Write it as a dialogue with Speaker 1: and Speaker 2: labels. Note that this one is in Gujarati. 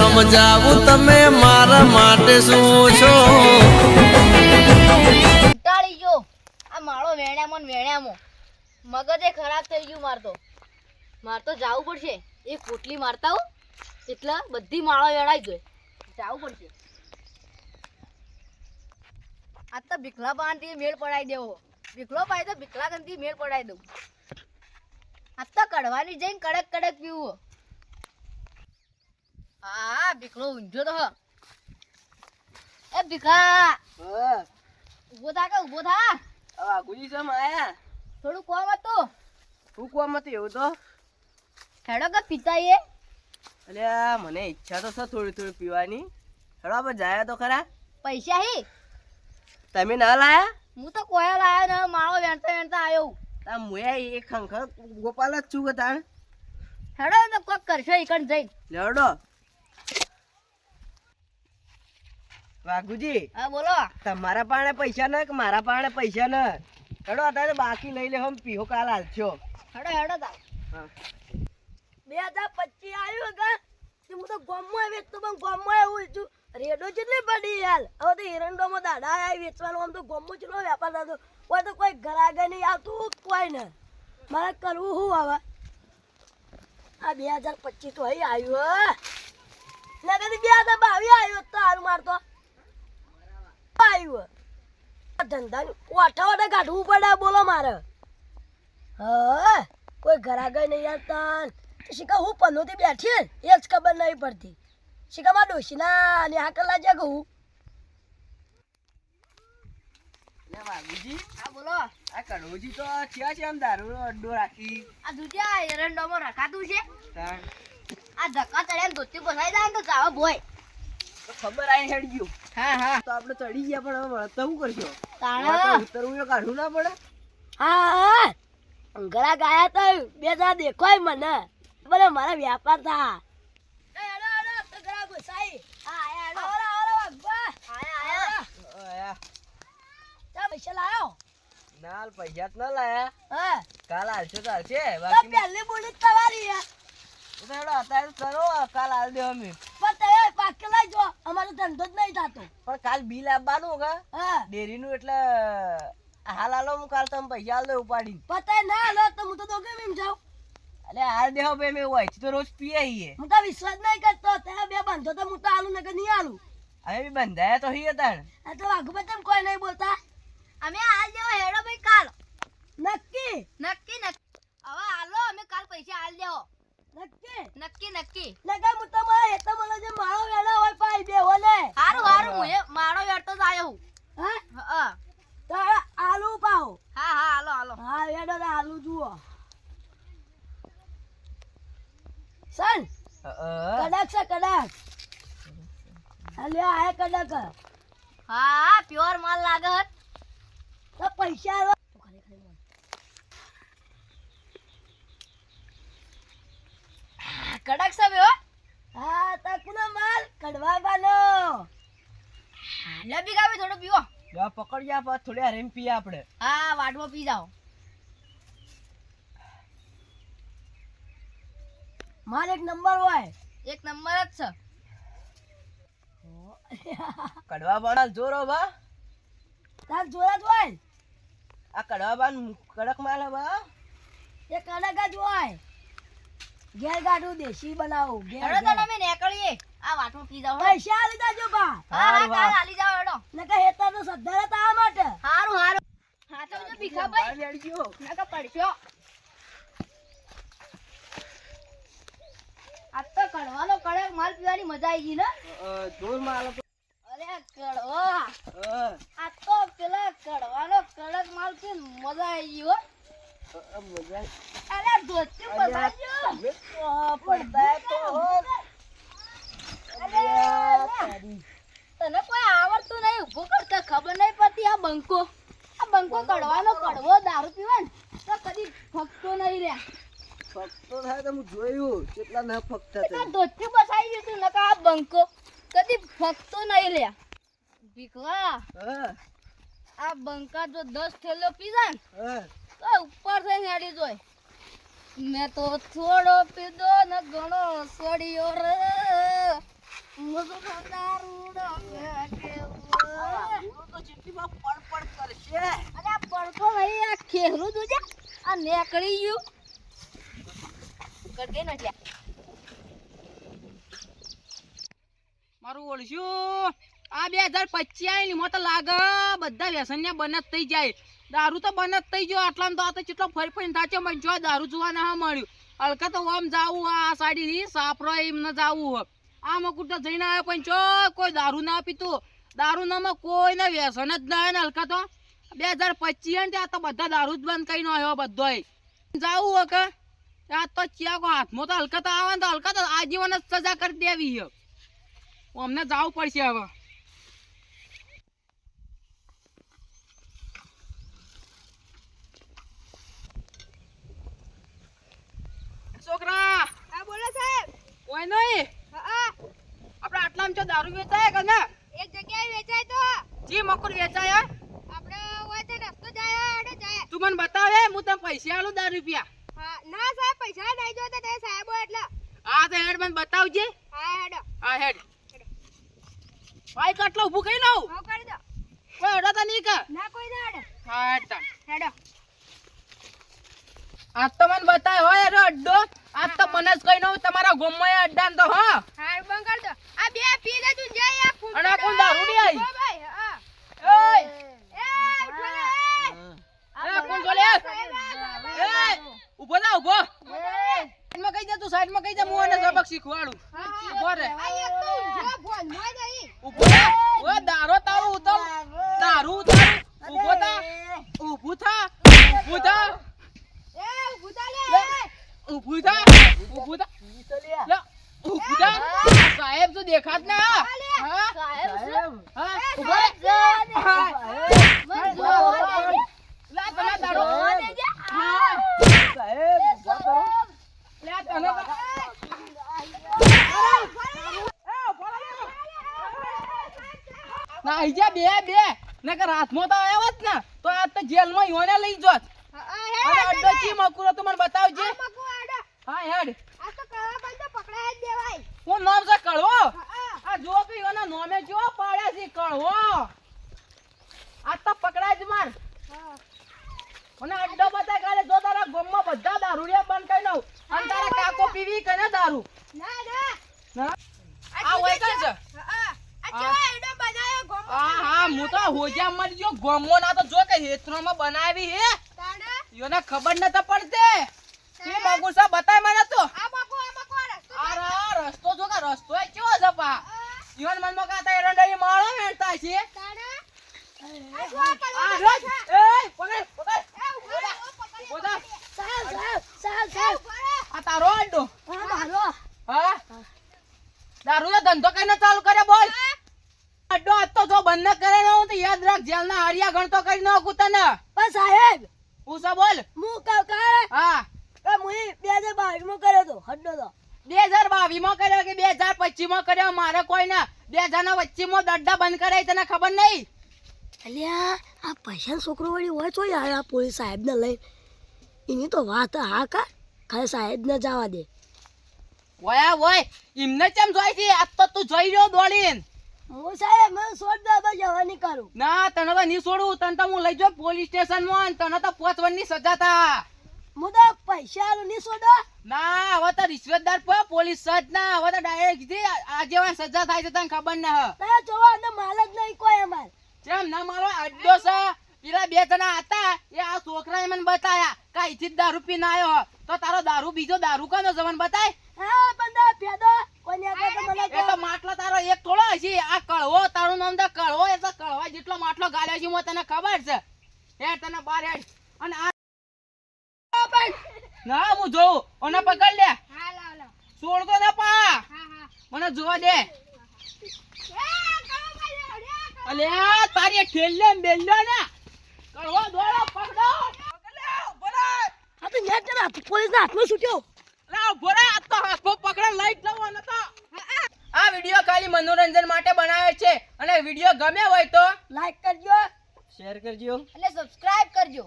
Speaker 1: સમજાવું તમે મારા માટે શું છો?
Speaker 2: ઉટાળી ગયો આ માળો વેણ્યામાં મગજે ખરાબ થઈ ગયું માર તો જાવું પડશે એક પોટલી મારતા હું એટલે બધી માળો વેણાઈ ગઈ જાવું પડશે આ તો ભીખલા પાનથી મેળ પડાઈ દેવો ભીખલો પાઈ તો ભીખલા ગંથી મેળ પડાઈ દઉં આ તો કડવાની જઈને કડક કડક પીવું હા ભીખલો ઊંઝો તો એ ભીખા ઉભો થા
Speaker 3: વાઘુજી સમ આયા
Speaker 2: થોડું કોમ હતું
Speaker 3: શું કોમ હતું એવું તો
Speaker 2: હેડો કે પિતાઈએ
Speaker 3: અલ્યા મને ઈચ્છા તો છે થોડી થોડી પીવાની હેડો આપણે જાય તો ખરા
Speaker 2: પૈસા હી
Speaker 3: તમે ના લાયા
Speaker 2: હું તો કોયા લાયો ને માળો વેણતા આવ્યો
Speaker 3: તા મુયા એક ખંખર ગોપાલ જ છું કે તાણ
Speaker 2: હેડો તો કોક કરશો ઈકણ જઈ
Speaker 3: લેવડો વાઘુજી
Speaker 2: હા બોલો
Speaker 3: તમારા પાસે પૈસા ન કે મારા પાસે પૈસા ન હેડો અત્યારે બાકી લઈ લે હમ પીહો કાલ હાલશો
Speaker 2: હેડો તા
Speaker 3: હા
Speaker 2: 2025 આવ્યું કા તે હું તો ગોમમાં વેચતો પણ ગોમમાં એવું છું રેડો જેટલી પડી યાર હવે તો એરંડોમાં દાડા આવી વેચવાનો આમ તો ગોમમાં ચલો વેપાર થતો કોઈ તો કોઈ ઘરાગે નહીં આવતું કોઈ ને મારે કરવું શું હવે આ 2025 તો અહીં આવ્યું ને કદી 2022 આવ્યો તો હારું મારતો આવ્યું ધંધાની ઓઠા કાઢવું પડે બોલો મારે હા કોઈ ઘરાગે નહીં આવતા શીખા હું પનોતી બેઠી એ જ ખબર નહીં પડતી શીખામાં ડોશીના ને આ કલા જે કહું
Speaker 3: વાઘુજી
Speaker 2: હા બોલો
Speaker 3: આ કડોજી તો થયા છે આમ દારૂ અડ્ડો રાખી
Speaker 2: આ દૂધિયા એરંડોમાં રખાતું છે
Speaker 3: તાણ
Speaker 2: આ ધક્કા ચડ્યા ધોતી પસાઈ જાય ને તો જાવ ભોય
Speaker 3: તો ખબર આવી હેડ ગયું
Speaker 2: હા
Speaker 3: તો આપણે ચડી ગયા પણ હવે વળતા શું કરશો
Speaker 2: તાણા
Speaker 3: ઉતરવું એ કાઢવું ના પડે
Speaker 2: હા ઘરા ગયા તો બે જણા દેખાય મને બોલે મારા વ્યાપાર થા પૈસા લાયો
Speaker 3: ના પૈસા જ ના લાયા
Speaker 2: હા
Speaker 3: કાલ હાલશો તો હાલશે બાકી
Speaker 2: પહેલી બોલી તમારી યાર
Speaker 3: અત્યારે કરો કાલ હાલ દે અમે
Speaker 2: પણ તમે પાકે લઈ જો અમારો ધંધો જ નહીં થતો
Speaker 3: પણ કાલ બિલ આપવાનું કા
Speaker 2: હા
Speaker 3: ડેરીનું એટલે હાલ હાલો હું કાલ તમે પૈસા હાલ દે ઉપાડી
Speaker 2: પતાય ના લો તો હું તો દોગે એમ જાઉં
Speaker 3: અરે હાલ દેહો બે મેં હોય તો રોજ પીએ હીએ
Speaker 2: હું તો વિશ્વાસ નહીં કરતો ત્યાં બે બંધો તો હું તો આલું ને કે નહીં આલું
Speaker 3: હવે બી બંધાયા તો હીએ તાણ
Speaker 2: આ તો વાઘુભાઈ તેમ કોઈ નહીં બોલતા અમે હાલ જેવો હેડો ભાઈ કાલ નક્કી હવે હાલો અમે કાલ પૈસા હાલ દેવો નક્કી લગા હું તો મારા હેતા મને જે માળો વેળા હોય પાઈ દેવો ને હારું હું એ માળો વેળતો જ આયો હું હા તો આલુ પાઓ હા હાલો હા વેડો ને આલુ જુઓ સન કડક છે કડક અલ્યા આ કડક હા પ્યોર માલ લાગે હત તો પૈસા આલો કડક છે બેઓ હા તકનો માલ કડવાવાનો લે બીગાવી થોડો પીવો
Speaker 3: જા પકડ જા પાછ થોડી હરેમ પીએ આપણે
Speaker 2: હા વાડવો પી જાઓ માલ એક નંબર હોય એક નંબર જ છે
Speaker 3: કડવા બાણા જોરો બા
Speaker 2: તાર જોરા જ હોય
Speaker 3: આ કડવા બાન કડક માલ હે બા
Speaker 2: એ કડક જ હોય ઘેર ગાડું દેશી બનાવું ઘેર હેડો તો તમે નીકળીએ આ વાટમાં પી જાવ પૈસા આલી જાજો બા હા કાલ આલી જાવ હેડો નકા હેતા તો સદ્ધારે તા માટે હારું હા તો જો ભીખા ભાઈ
Speaker 3: લેડ ગયો
Speaker 2: નકા પડશો આ તો કડવાનો કડક માલ પીવાની મજા આવી ગઈ ને
Speaker 3: જોર માલ
Speaker 2: અરે કડવો આ તો પેલા કડવાનો કડક માલ પીને મજા આવી ગઈ હો
Speaker 3: મજા
Speaker 2: અરે ધોતી પસાજો
Speaker 3: પડતા તો
Speaker 2: તને કોઈ આવડતું નહીં ઊભું કરતા ખબર નહીં પડતી આ બંકો કડવાનો કડવો દારૂ પીવે ને તો કદી ફગતો નહીં રે
Speaker 3: ફક્તો થાય તો હું જોયું કેટલા ના ફક્તા
Speaker 2: આ ધોતી પસાઈ ગયું તું નકા આ બંકો કદી ફગતો નહીં રે ભીખવા આ બંકા જો 10 થેલો પી જાય ને તો ઉપર થઈને હેડી જોય મેં તો થોડો પીધો ને ઘણો સડ્યો રે મોસો દારૂડો
Speaker 3: તો ચીટીમાં પડ કરશે.
Speaker 2: અરે આ પડકો લઈ આ ખેરું જોજે આ નેકળી ગયું કરજે નથી
Speaker 4: મારું ઓળશું આ 2025 આઈ મો તો લાગે બધા વ્યસનને બનત થઈ જાય. દારૂ તો બનત થઈ ગયો આટલામાં તો આ તો કેટલો ફરી ફરીને થાચો મને જો દારૂ જોવા ના મળ્યું. હલકા તો આમ જાવું આ સાડી ની સાપરો એમ ન જાવું. આમાં કુટો જઈને આવ્યો પણ જો કોઈ દારૂ ના પીતું. દારૂ નામાં કોઈને વ્યસન જ ના ને હલકા તો 2025 ત્યાં તો બધા દારૂ જ બંધ કરીને આવ્યો બધોય જાવું હો કે આ તો ચિયા હાથમાં તો હલકા તો આવે ને તો હલકા તો આજીવન જ સજા કરી દેવી છે. અમને જવું પડશે હવે. છોકરા
Speaker 2: હા બોલો સાહેબ
Speaker 4: કોઈ નહીં
Speaker 2: હા
Speaker 4: આપણે આટલામાં જો દારૂ વેચાય કે ના
Speaker 2: એક જગ્યાએ વેચાય તો
Speaker 4: જી મકુર વેચાય હે?
Speaker 2: આપણે વાતે રસ્તો જાય હેડો જાય
Speaker 4: તું મને બતાવે હું તને પૈસા આલું 10 રૂપિયા.
Speaker 2: હા ના સાહેબ પૈસા નહીં જોતા તે સાહેબો એટલે
Speaker 4: હા તો હેડ મને બતાવજે.
Speaker 2: હા હેડો
Speaker 4: હા હેડ ભાઈ કેટલો ઊભું કરી લઉં
Speaker 2: હા કરી દો
Speaker 4: કોઈ અડો તો નહીં કે
Speaker 2: ના કોઈ ના હેડો
Speaker 4: હા હેડ તાન.
Speaker 2: હેડો
Speaker 4: આજ તો મને બતાય હોય એનો અડ્ડો. આજ તો મને જ કઈ નવું તમારા ગોમમાં અડ્ડાન તો હા.
Speaker 2: હા બંધ કરી દો આ બે પી લે તું જાય આ ફૂટ
Speaker 4: અને આ કોણ દારૂડી આઈ?
Speaker 2: ભાઈ હા
Speaker 4: એય
Speaker 2: એ ઉઠો લે
Speaker 4: આ કોણ બોલે? એય ઊભો થા ઊભો. સાઈડમાં કઈ જા તું સાઈડમાં કઈ જા હું આને સબક શીખવાડું. ઊભો રે
Speaker 2: આ એક તો ઊંઝો ફોન માં નહીં
Speaker 4: ઊભો થા. ઓય દારો તારું ઉતર દારૂ ઉતર. ઊભો થા ઊભું થા ઊભું થા
Speaker 2: એ ઉભા લે
Speaker 4: ઊભું થા ઊભું થા લે ઊભું થા. સાહેબ તો દેખાત ના હા
Speaker 2: સાહેબ
Speaker 4: હા ઊભો રે હા લા તને દારો હા
Speaker 3: સાહેબ ઊભા કરો.
Speaker 4: લે તને ના આઈજા બે નકર હાથમાં તો આવ્યો જ ને તો આ તો જેલમાં યોને લઈ જોત. અને અડ્ડો ચી મકુરો તું મને બતાવજે. હા હેડ
Speaker 2: આ તો કળા બંધ પકડાય જ દેવાય
Speaker 4: હું નામ છે કળવો.
Speaker 2: હા
Speaker 4: આ જો કે યોના નામે જો પાડ્યા છે કળવો. આ તો પકડાય જ માર. અને અડ્ડો બતા કાલે જો તારા ગોમમાં બધા દારૂડિયા બંધ કરી દઉં અને તારા કાકો પીવી કે ને દારૂ
Speaker 2: ના ના
Speaker 4: ના આ હોય કઈ છે.
Speaker 2: આ કેવા એડો બનાયો ગોમ
Speaker 4: હા હું તો હોજા મરી ગયો ગોમો ના તો જો કે હેત્રોમાં બનાવી હે
Speaker 2: તાડા
Speaker 4: યોને ખબર નત પડતે. તું મગુસા બતાય મને તો
Speaker 2: આ બાપુ રસ્તો
Speaker 4: આ રસ્તો જો કે રસ્તો એ કેવો છે પા યોન મનમાં કાતા એરંડરી માળો વેણતા છે.
Speaker 2: તાડા
Speaker 4: આ રોજ એ પકડ બોલા
Speaker 2: સાહેબ
Speaker 4: આ તારો અડ્ડો
Speaker 2: હા મારો
Speaker 4: હા દારૂનો ધંધો કઈને ચાલુ કરે બોલ. અડ્ડો આજ તો જો બંધ ન કરે ને હું તો યાદ રાખ જેલના હરિયા ગણતો કરી નાખું તને.
Speaker 2: પણ સાહેબ
Speaker 4: પૂછા બોલ.
Speaker 2: હું કાકા
Speaker 4: હા
Speaker 2: એ મુઈ 2022 માં કર્યો તો હડ્ડો તો
Speaker 4: 2022 માં કર્યો કે 2025 માં કર્યો મારે કોઈ ના 2025 માં દડ્ડા બંધ કરાય તને ખબર નહીં.
Speaker 2: અલ્યા આ પૈસા છોકરો વળી હોય તો યાર આ પોલીસ સાહેબ ને લઈ એની તો વાત હા કા ખાલી સાહેબ ને જવા દે
Speaker 4: વયા વય એમને કેમ જોઈ છે આજ તો તું જોઈ રહ્યો દોડીને.
Speaker 2: હું સાહેબ મને છોડ દે બસ જવાની કરું
Speaker 4: ના તને તો નહીં છોડું તને તો હું લઈ જાઉં પોલીસ સ્ટેશન માં તને તો 5 વર્ષની સજા થા.
Speaker 2: હું તો પૈસા આલું નહીં છોડો
Speaker 4: ના હવે તો રિશ્વતદાર પર પોલીસ સજ ના હવે તો ડાયરેક્ટ આજીવન સજા થાય છે તને ખબર ના.
Speaker 2: તારા જોવા અને માલ જ નહીં કોઈ અમાર
Speaker 4: કેમ ના મારો અડ્ડો છે પેલા 2 જણા હતા એ આ છોકરાએ મને બતાયા કાઈથી જ દારૂ પીને આવ્યો તો તારો દારૂ બીજો દારૂ કનો છે મને બતાય.
Speaker 2: હા બંદા પેદો કોની આગળ તો મને
Speaker 4: એ તો માટલો તારો એક થોડો હશે આ કળવો તારું નામ તો કળવો એટલે કળવા જેટલો માટલો ગાલ્યો છે મને તને ખબર છે. હેડ તને બાર હેડ અને આ ના હું જોઉં ઓને પકડ લે
Speaker 2: હા લાવ લાવ
Speaker 4: છોડતો ને પા
Speaker 2: હા હા
Speaker 4: મને જોવા દે.
Speaker 2: એ કામ ભાઈ
Speaker 4: અલે તારી ઠેલે બેલ્લો ને કળવો દોડો પકડો
Speaker 2: આ તો નેટ ના પોલીસ ના હાથમાં છૂટ્યો
Speaker 4: લા ભોરા આ તો હાથો પકડે લાઈટ લાવવાનો તો. આ વિડિયો ખાલી મનોરંજન માટે બનાવ્યો છે અને વિડિયો ગમે હોય તો
Speaker 2: લાઈક કરજો
Speaker 3: શેર કરજો.
Speaker 2: અને સબસ્ક્રાઇબ કરજો.